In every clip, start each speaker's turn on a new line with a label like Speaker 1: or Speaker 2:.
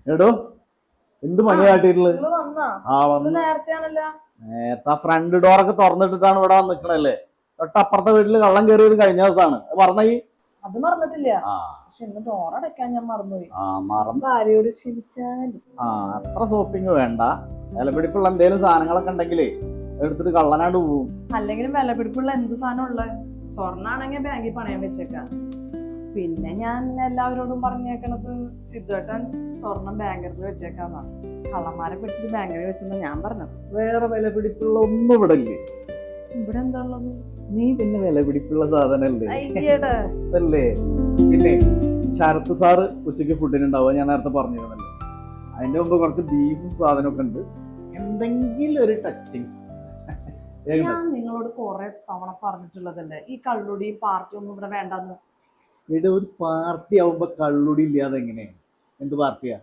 Speaker 1: എടോ എന്ത് പണി കാട്ടിട്ടുള്ളത്?
Speaker 2: നിങ്ങള് വന്നാ?
Speaker 1: ആ
Speaker 2: ഇത്
Speaker 1: വന്ന്.
Speaker 2: നേരത്തെയാണല്ലോ.
Speaker 1: നേരത്തെ ഫ്രണ്ട് ഡോറൊക്കെ തുറന്നിട്ടിട്ടാണ് ഇവിടെ വന്ന് നിക്കണല്ലേ. തൊട്ടപ്പുറത്തെ വീട്ടില് കള്ളം കയറിയത് കഴിഞ്ഞ ദിവസമാണ്. പറഞ്ഞ
Speaker 2: അത് മറന്നിട്ടില്ല.
Speaker 1: ആ
Speaker 2: പക്ഷെ ഇന്ന് ഡോറടയ്ക്കാൻ ഞാൻ മറന്നുപോയി.
Speaker 1: ആ മറന്ന്.
Speaker 2: ഭാര്യയോട് ക്ഷമിച്ചാൽ.
Speaker 1: ആ അത്ര ഷോപ്പിംഗ് വേണ്ട. വിലപിടിപ്പുള്ള എന്തെങ്കിലും സാധനങ്ങളൊക്കെ ഉണ്ടെങ്കിലേ എടുത്തിട്ട് കള്ളനാണ്ട് പോവും.
Speaker 2: അല്ലെങ്കിലും വിലപിടിപ്പുള്ള എന്ത് സാധനം ഉള്ളത്? സ്വർണ്ണാണെങ്കിൽ ബാങ്കിൽ പണയം വെച്ചേക്കാം. പിന്നെ ഞാൻ എല്ലാവരോടും പറഞ്ഞേക്കണത് സിദ്ധേട്ടൻ സ്വർണം ബാങ്കറിൽ വെച്ചേക്കാന്നാണ്. കള്ളന്മാരെ പിടിച്ചിട്ട് ബാങ്കറിൽ വെച്ചെന്ന് ഞാൻ പറഞ്ഞത്.
Speaker 1: വേറെ വിലപിടിപ്പുള്ള ഒന്നും ഇവിടെ ഇല്ലേ?
Speaker 2: ഇവിടെ എന്താ ഉള്ളത്?
Speaker 1: നീ പിന്നെ വിലപിടിപ്പുള്ള സാധനല്ലേ
Speaker 2: അയ്യടാ.
Speaker 1: അല്ലേ? പിന്നെ ശരത്ത് സാറ് ഉച്ചയ്ക്ക് ഫുഡിനുണ്ടാവുക ഞാൻ നേരത്തെ പറഞ്ഞിരുന്നല്ലോ. അതിന്റെ മുമ്പ് കുറച്ച് ബീഫും സാധനമൊക്കെ ഉണ്ട്. എന്തെങ്കിലും ഒരു ടച്ചിങ്സ്.
Speaker 2: ഞാൻ നിങ്ങളോട് കുറെ തവണ പറഞ്ഞിട്ടുള്ളതല്ലേ ഈ കള്ളുടിയും പാർട്ടി ഒന്നും ഇവിടെ വേണ്ടെന്ന്.
Speaker 1: ഇവിടെ ഒരു പാർട്ടി ആവുമ്പോ കള്ളുടി ഇല്ലാതെ എങ്ങനെയാണ്? എന്ത് പാർട്ടിയാ?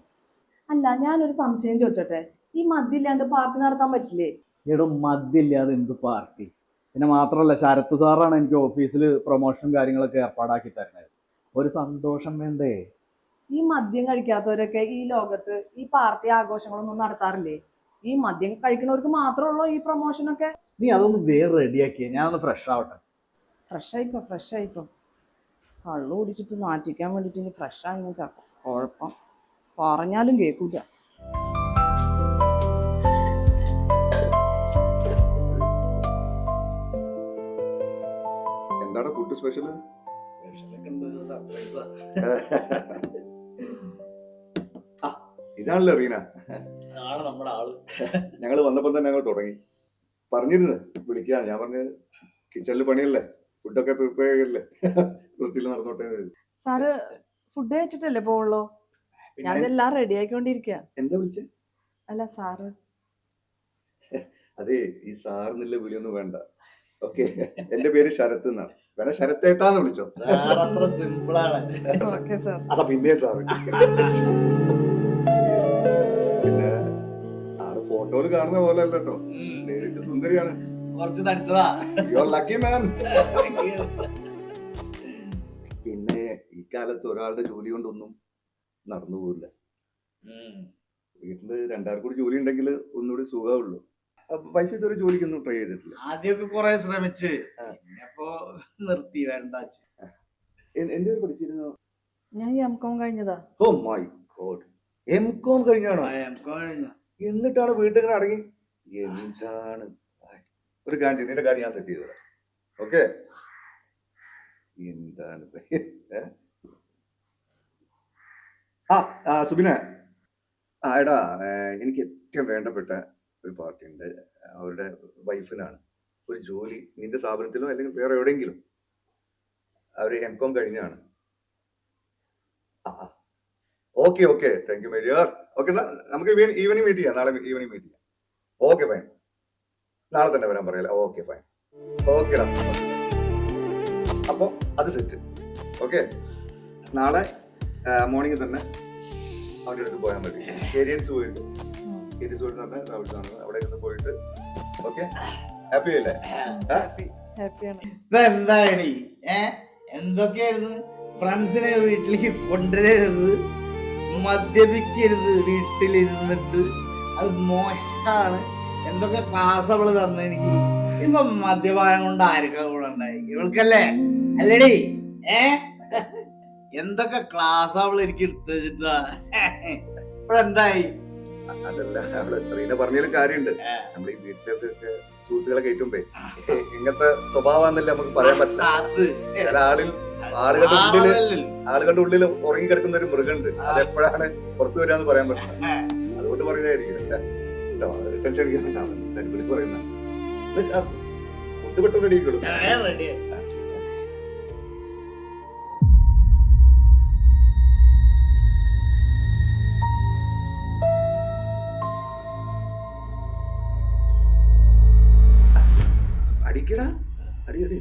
Speaker 2: അല്ല, ഞാനൊരു സംശയം ചോദിച്ചോട്ടെ, ഈ മദ്യം ഇല്ലാണ്ട് പാർട്ടി നടത്താൻ പറ്റില്ലേ?
Speaker 1: ഇവിടെ മദ്യമില്ലാതെ എന്ത് പാർട്ടി? പിന്നെ മാത്രമല്ല, ശരത്ത് സാറാണ് എനിക്ക് ഓഫീസിൽ പ്രൊമോഷനും കാര്യങ്ങളൊക്കെ ഏർപ്പാടാക്കി തരുന്നത്. ഒരു സന്തോഷം വേണ്ടേ?
Speaker 2: ഈ മദ്യം കഴിക്കാത്തവരൊക്കെ ഈ ലോകത്ത് ഈ പാർട്ടി ആഘോഷങ്ങളൊന്നും നടത്താറില്ലേ? ഈ മദ്യം കഴിക്കുന്നവർക്ക് മാത്രമുള്ളൂ ഈ പ്രൊമോഷനൊക്കെ.
Speaker 1: നീ അതൊന്ന് വേറെ റെഡിയാക്കിയേ, ഞാനൊന്ന് ഫ്രഷ് ആവട്ടെ.
Speaker 2: ഫ്രഷ് ആയിപ്പോ കള്ളു കുടിച്ചിട്ട് നാറ്റിക്കാൻ വേണ്ടിട്ട് ഇനി ഫ്രഷ് ആയിട്ടാ കുഴപ്പം. പറഞ്ഞാലും കേൾക്കൂല.
Speaker 3: എന്താണ് ഫുഡ് സ്പെഷ്യൽ? ഇതാണല്ലോ റീന.
Speaker 1: നമ്മുടെ ആള്.
Speaker 3: ഞങ്ങൾ വന്നപ്പോൾ തന്നെ ഞങ്ങൾ തുടങ്ങി പറഞ്ഞിരുന്നു വിളിക്കാൻ. ഞാൻ പറഞ്ഞ് കിച്ചണിൽ പണിയല്ലേ, ഫുഡൊക്കെ പ്രിപ്പയർ ചെയ്യല്ലേ, വൃത്തിയിൽ നടന്നോട്ടെ.
Speaker 2: സാറ് ഫുഡ് കഴിച്ചിട്ടല്ലേ പോവുള്ളൂ? ഞാനിതെല്ലാം റെഡി ആയിക്കൊണ്ടിരിക്കുക.
Speaker 3: എന്താ വിളിച്ചേ?
Speaker 2: അല്ല സാറ്.
Speaker 3: അതെ, ഈ സാറിനുള്ള വിളിയൊന്നും വേണ്ട. ഓക്കെ, എന്റെ പേര് ശരത്ത് എന്നാണ്. വേണേ ശരത്തേട്ടാന്ന് വിളിച്ചോ.
Speaker 1: അത്ര സിമ്പിളാണ്.
Speaker 2: Okay sir.
Speaker 3: അതാ പിന്നെ സാറ്. പിന്നെ ആള് ഫോട്ടോയിൽ കാണുന്ന പോലെ അല്ല കേട്ടോ, നേരിട്ട് സുന്ദരിയാണ്.
Speaker 1: കുറച്ച് തടിച്ചതാ.
Speaker 3: You are lucky man. പിന്നെ ഈ കാലത്ത് ഒരാളുടെ ജോലി കൊണ്ടൊന്നും നടന്നു പോകില്ല. വീട്ടില് രണ്ടാൾക്കും കൂടി ജോലി ഉണ്ടെങ്കിൽ ഒന്നുകൂടി സുഖമുള്ളൂ. വൈഫ് ഇതൊരു ജോലിക്കൊന്നും ട്രൈ ചെയ്തിട്ടില്ല?
Speaker 1: ആദ്യമൊക്കെ കുറെ ശ്രമിച്ച് നിർത്തി, വേണ്ട.
Speaker 3: എന്ത് പഠിച്ചിരുന്നു?
Speaker 2: ഞാൻ M.Com കഴിഞ്ഞതാ.
Speaker 3: ഓ മൈ ഗോഡ്, M.Com കഴിഞ്ഞാണോ? എന്നിട്ടാണ് വീട്ടിൽ ഇങ്ങനെ അടങ്ങി? എന്താണ് ഒരു കാര്യം, നിന്റെ കാര്യം ഞാൻ സെറ്റ് ചെയ്തത്. ഓക്കെ, എന്താണ് സുബിന, എടാ എനിക്ക് ഏറ്റവും വേണ്ടപ്പെട്ട ഒരു പാർട്ടി ഉണ്ട്. അവരുടെ വൈഫിനാണ് ഒരു ജോലി, നിന്റെ സ്ഥാപനത്തിലോ അല്ലെങ്കിൽ വേറെ എവിടെയെങ്കിലും. അവർ M.Com കഴിഞ്ഞാണ്. Okay okay, thank you my dear. Okay, നമുക്ക് ഈവനിങ് മീറ്റ് ചെയ്യാം. നാളെ ഈവനിങ് മീറ്റ് ചെയ്യാം. ഓക്കെ ഫൈൻ, നാളെ തന്നെ വരാൻ പറയല്ലേ? ഓക്കെ ഫൈൻ, ഓക്കെടാ. അപ്പൊ അത് സെറ്റ്. ഓക്കെ, നാളെ മോർണിംഗ് തന്നെ അവൻ്റെ അടുത്ത് പോയാൽ മതി. ഏരിയൻസ് പോയിട്ട് അവിടെ നിന്ന് പോയിട്ട്. ഓക്കെ, ഹാപ്പി അല്ലേ?
Speaker 2: ഹാപ്പിയാണ്.
Speaker 1: എന്തൊക്കെയായിരുന്നു? ഫ്രണ്ട്സിനെ വീട്ടിലേക്ക് കൊണ്ടുവരരുത്, മദ്യപിക്കരുത്, വീട്ടിലിരുന്നിട്ട് അത് മോശമാണ്, എന്തൊക്കെ ക്ലാസ് അവള് തന്നു എനിക്ക്. ഇപ്പൊ മദ്യപാനം കൊണ്ട് ആർക്കാ കൂടെ ഉണ്ടായി? ഇവൾക്കല്ലേ അല്ലേടി? എന്തൊക്കെ ക്ലാസ് അവള് എനിക്ക് എടുത്തു വെച്ചിട്ടാ. ഇപ്പഴെന്തായി?
Speaker 3: അതല്ല, അവള് റീന പറഞ്ഞതിലും കാര്യമുണ്ട്. നമ്മൾ ഈ വീട്ടിലൊക്കെ സുഹൃത്തുക്കളെ കയറ്റുമ്പോ ഇങ്ങനത്തെ സ്വഭാവമാണെന്നല്ലേ നമുക്ക് പറയാൻ പറ്റില്ല. ചില ആളുകളുടെ ഉള്ളിൽ ഉറങ്ങി കിടക്കുന്ന ഒരു മൃഗമുണ്ട്. അതെപ്പോഴാണ് പുറത്തു വരാന്ന് പറയാൻ പറ്റില്ല. അതുകൊണ്ട് പറയുന്നതായിരിക്കും. ടെൻഷൻ അടിക്കുന്നുണ്ടാവും പറയുന്ന ഫുഡ് പെട്ടെന്ന് റെഡിയാക്കിടും. അടിക്കടാ, അടി അടി.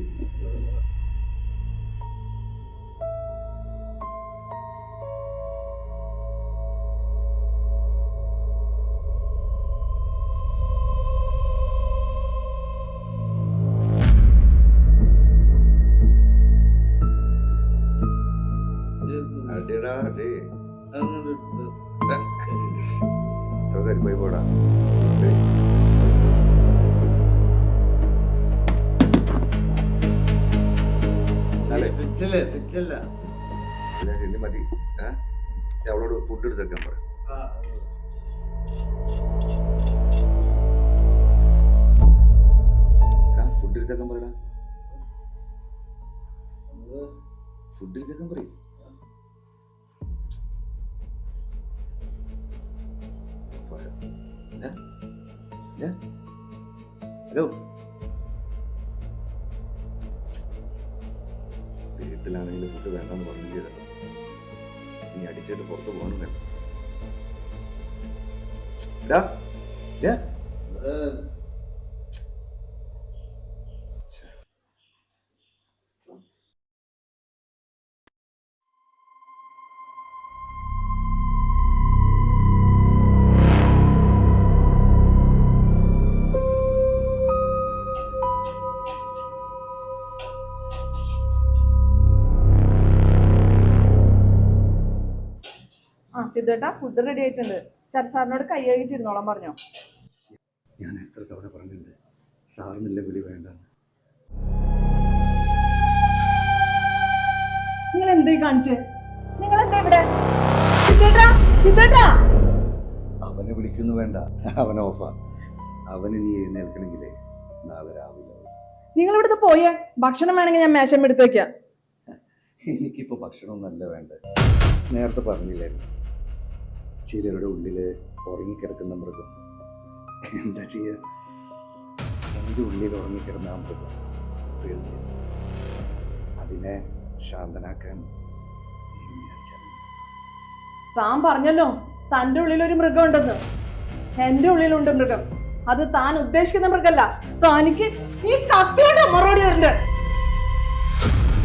Speaker 3: അടിയടാ അടി. എത്ര തരിപ്പായി പോടാ. ചെല്ലി മതി. അവളോട് ഫുഡ് എടുത്തേക്കാൻ പറ. ഫുഡ് എടുത്തേക്കാൻ പറയടാ. ഫുഡ് എടുത്തേക്കാൻ പറയും. ഹലോ, വീട്ടിലാണെങ്കിൽ ഫുഡ് വേണ്ടെന്ന് പറഞ്ഞു ചെയ്തല്ലോ. ഇനി അടിച്ചിട്ട് പുറത്ത് പോകണം വേണ്ട.
Speaker 2: സിദ്ധേട്ടാ ഫുഡ് റെഡി ആയിട്ടുണ്ട്. ശരത് സാറിനോട് കൈ കഴുകിട്ടിരുന്നോളാൻ പറഞ്ഞോ.
Speaker 3: ഞാൻ എത്ര തവണ പറഞ്ഞിട്ടുണ്ട് സാറിനില്ല വിളി വേണ്ട.
Speaker 2: നിങ്ങൾ എന്തേ കാണിച്ചേ? നിങ്ങൾ എന്താ ഇവിടെ? സിദ്ധേട്ടാ, സിദ്ധേട്ടാ.
Speaker 3: അവനെ വിളിക്കുന്നു വേണ്ട, അവൻ ഓഫാ. അവന് നീ എഴുന്നേൽക്കണമെങ്കിലേ നാളെ രാവിലെ.
Speaker 2: നിങ്ങൾ ഇവിടുത്തെ പോയേ. ഭക്ഷണം വേണമെങ്കിൽ ഞാൻ മേശം എടുത്ത് വെക്കാം.
Speaker 3: എനിക്കിപ്പോ ഭക്ഷണം നല്ല വേണ്ട. നേരത്തെ പറഞ്ഞില്ലായിരുന്നു, ചിലരുടെ ഉള്ളില് ഉറങ്ങിക്കിടക്കുന്ന മൃഗം. എന്താ ചെയ്യാ, എൻ്റെ ഉള്ളിൽ ഉറങ്ങിക്കിടന്ന ആ മൃഗം എഴുന്നേറ്റ്. അതിനെ ശാന്തനാക്കാൻ
Speaker 2: താൻ പറഞ്ഞല്ലോ തൻ്റെ ഉള്ളിൽ ഒരു മൃഗം ഉണ്ടെന്ന്. എന്റെ ഉള്ളിലുണ്ട് മൃഗം. അത് താൻ ഉദ്ദേശിക്കുന്ന മൃഗമല്ല. തനിക്ക് ഈ കത്തിയോടെ മറുപടി തരുന്നുണ്ട്.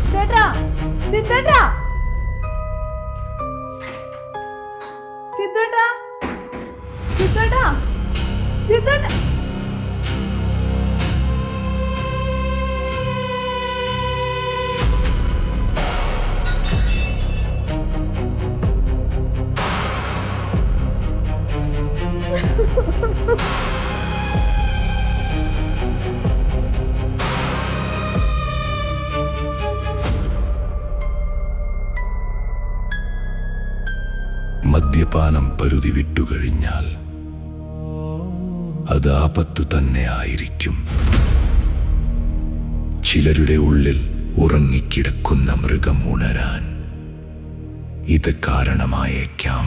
Speaker 2: സിദ്ധേട്ടാ, സിദ്ധേട്ടാ, സിദ്ധേട്ടാ, സിദ്ധേട്ടാ, സിദ്ധേട്ടാ.
Speaker 4: മദ്യപാനം പരുതി വിട്ടുകഴിഞ്ഞാൽ അത് ആപത്തു തന്നെ ആയിരിക്കും. ചിലരുടെ ഉള്ളിൽ ഉറങ്ങിക്കിടക്കുന്ന മൃഗം ഉണരാൻ ഇത് കാരണമായേക്കാം.